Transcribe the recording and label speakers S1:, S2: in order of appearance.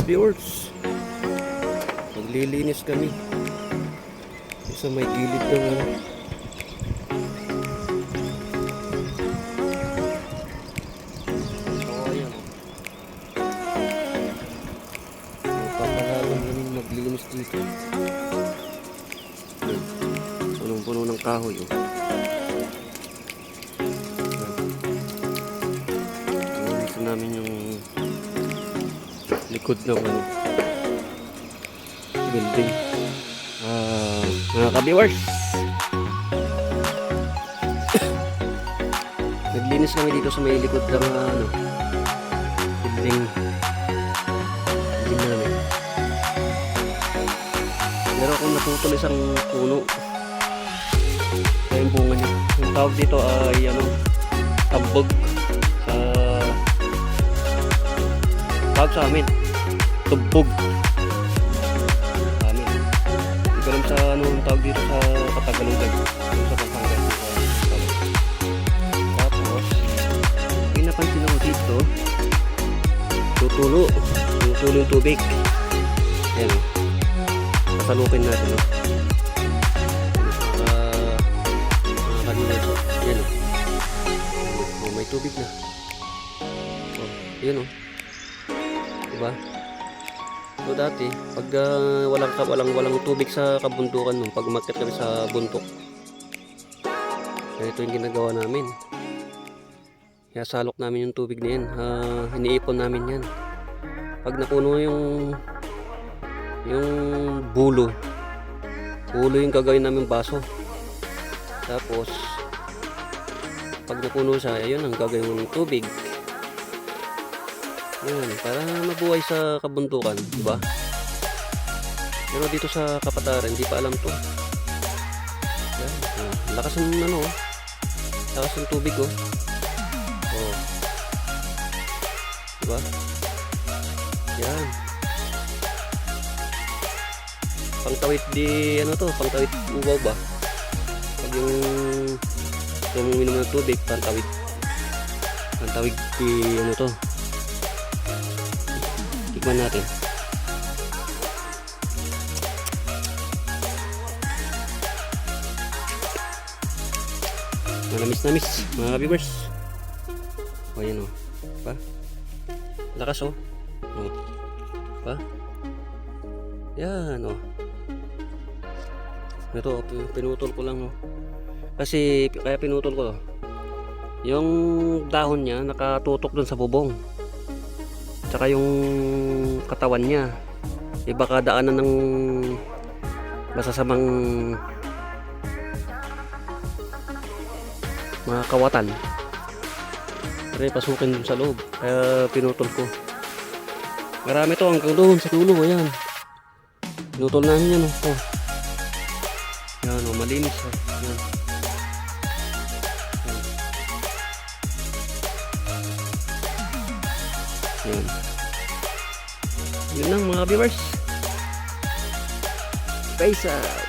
S1: viewers, maglilinis kami sa may gilid ng ano. So ayan, papalalan namin maglinis dito. Punong-puno ng kahoy oh. Gusto namin yung likod ng ano, building. Mga ka-viewers, naglinis kami dito sa may likod ng ano, building namin. Pero kung naputol isang puno, kaya yung bunga niya. Yung tawag dito ay ano, tambog. Tawag sa amin, tubog. Amin. Hindi ko alam sa ano ang tawag dito sa Katagalugan. Sa Pampanga. Tapos, may napansin ako dito, tutulo yung tubig. Ayan o. Kasalupin natin o. Mga kanina ito. Ayan o. May tubig na. Ayan o. Diba? So dati, pag walang tubig sa kabundukan nung pag umakyat kami sa bundok, ito yung ginagawa namin. Kaya salok namin yung tubig na yan. Iniipon namin yan. Pag napuno yung bulo yung gagawin namin baso. Tapos pag napuno siya, ayun ang gagawin ng tubig. Ayan, para mabuhay sa kabundukan, diba? Pero dito sa kapataran, hindi pa alam to. Ayan, lakas ng ano, lakas ng tubig oh. Oh. Diba? Ayan. Pangtawid di, ano to, pangtawid ubaw ba? Pag yung uminom ng tubig, pangtawid di, ano to. Tikman natin. Manamis-namis mga viewers. O yan o. Pa? Lakas o. O. Pa? Yan o. Ito pinutol ko lang o. Kasi kaya pinutol ko yung dahon niya nakatutok dun sa bubong. Tsaka yung katawan niya baka daanan ng masasamang mga kawatan. Pero pasukin dun sa loob. Kaya pinutol ko. Marami to hanggang doon sa dulo. Ayan. Pinutol namin yan. Oh. Yan o, malinis. Oh. Yan. Yan. Yun lang mga viewers. Peace out.